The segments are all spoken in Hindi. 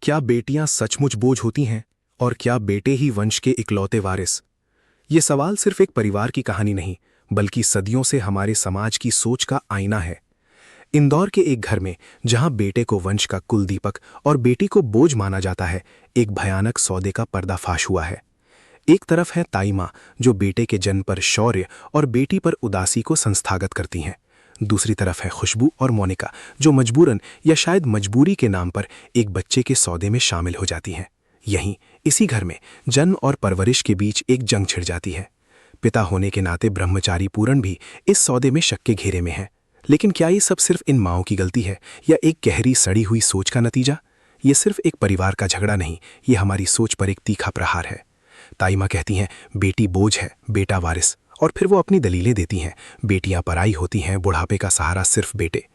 क्या बेटियां सचमुच बोझ होती हैं और क्या बेटे ही वंश के इकलौते वारिस? ये सवाल सिर्फ एक परिवार की कहानी नहीं, बल्कि सदियों से हमारे समाज की सोच का आईना है। इंदौर के एक घर में, जहां बेटे को वंश का कुल दीपक और बेटी को बोझ माना जाता है, एक भयानक सौदे का पर्दाफाश हुआ है। एक तरफ है ताई माँ, जो बेटे के जन्म पर शौर्य और बेटी पर उदासी को संस्थागत करती हैं। दूसरी तरफ है खुशबू और मोनिका, जो मजबूरन या शायद मजबूरी के नाम पर एक बच्चे के सौदे में शामिल हो जाती हैं। यहीं इसी घर में जन्म और परवरिश के बीच एक जंग छिड़ जाती है। पिता होने के नाते ब्रह्मचारी पूरन भी इस सौदे में शक के घेरे में है। लेकिन क्या ये सब सिर्फ इन माँओं की गलती है या एक गहरी सड़ी हुई सोच का नतीजा? ये सिर्फ एक परिवार का झगड़ा नहीं, ये हमारी सोच पर एक तीखा प्रहार है। ताई माँ कहती हैं, बेटी बोझ है, बेटा वारिस, और फिर वो अपनी दलीलें देती हैं। बेटियां पराई होती हैं, बुढ़ापे का सहारा सिर्फ बेटे।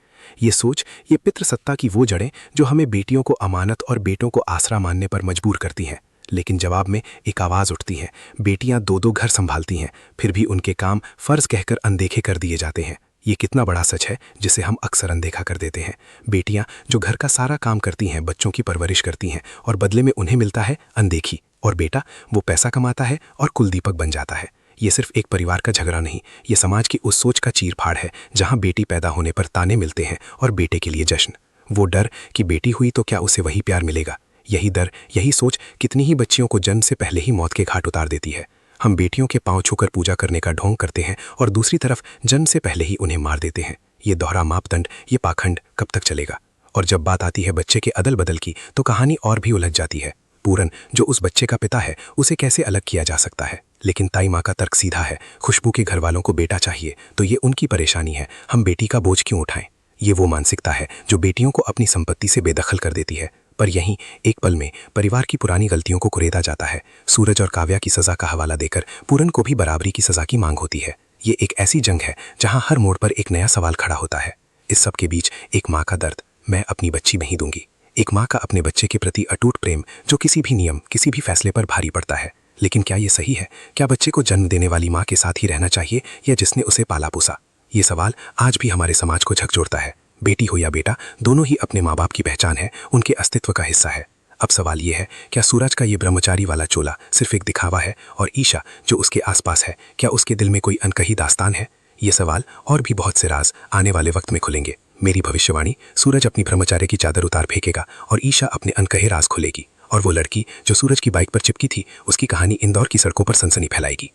ये सोच, ये पितृसत्ता की वो जड़ें जो हमें बेटियों को अमानत और बेटों को आसरा मानने पर मजबूर करती हैं। लेकिन जवाब में एक आवाज़ उठती है। बेटियां दो दो घर संभालती हैं, फिर भी उनके काम फर्ज कहकर अनदेखे कर दिए जाते हैं। ये कितना बड़ा सच है जिसे हम अक्सर अनदेखा कर देते हैं। बेटियां जो घर का सारा काम करती हैं, बच्चों की परवरिश करती हैं, और बदले में उन्हें मिलता है अनदेखी। और बेटा वो पैसा कमाता है और कुलदीपक बन जाता है। ये सिर्फ एक परिवार का झगड़ा नहीं, ये समाज की उस सोच का चीरफाड़ है जहां बेटी पैदा होने पर ताने मिलते हैं और बेटे के लिए जश्न। वो डर कि बेटी हुई तो क्या उसे वही प्यार मिलेगा। यही डर, यही सोच कितनी ही बच्चियों को जन्म से पहले ही मौत के घाट उतार देती है। हम बेटियों के पांव छूकर पूजा करने का ढोंग करते हैं और दूसरी तरफ जन्म से पहले ही उन्हें मार देते हैं। ये दोहरा मापदंड, ये पाखंड कब तक चलेगा? और जब बात आती है बच्चे के अदल बदल की, तो कहानी और भी उलझ जाती है। पूरन, जो उस बच्चे का पिता है, उसे कैसे अलग किया जा सकता है? लेकिन ताई माँ का तर्क सीधा है। खुशबू के घर वालों को बेटा चाहिए, तो ये उनकी परेशानी है, हम बेटी का बोझ क्यों उठाएं? ये वो मानसिकता है जो बेटियों को अपनी संपत्ति से बेदखल कर देती है। पर यहीं एक पल में परिवार की पुरानी गलतियों को कुरेदा जाता है। सूरज और काव्या की सजा का हवाला देकर पूरन को भी बराबरी की सजा की मांग होती है। ये एक ऐसी जंग है जहां हर मोड़ पर एक नया सवाल खड़ा होता है। इस सब के बीच एक माँ का दर्द, मैं अपनी बच्ची नहीं दूंगी। एक माँ का अपने बच्चे के प्रति अटूट प्रेम, जो किसी भी नियम, किसी भी फैसले पर भारी पड़ता है। लेकिन क्या ये सही है? क्या बच्चे को जन्म देने वाली माँ के साथ ही रहना चाहिए या जिसने उसे पाला पोसा? ये सवाल आज भी हमारे समाज को झकझोरता है। बेटी हो या बेटा, दोनों ही अपने माँ बाप की पहचान है, उनके अस्तित्व का हिस्सा है। अब सवाल ये है, क्या सूरज का ये ब्रह्मचारी वाला चोला सिर्फ एक दिखावा है, और ईशा जो उसके आसपास है, क्या उसके दिल में कोई अनकही दास्तान है? ये सवाल और भी बहुत से राज आने वाले वक्त में खुलेंगे। मेरी भविष्यवाणी, सूरज अपनी ब्रह्मचार्य की चादर उतार फेंकेगा और ईशा अपने अनकहे राज खोलेगी। और वो लड़की जो सूरज की बाइक पर चिपकी थी, उसकी कहानी इंदौर की सड़कों पर सनसनी फैलाएगी।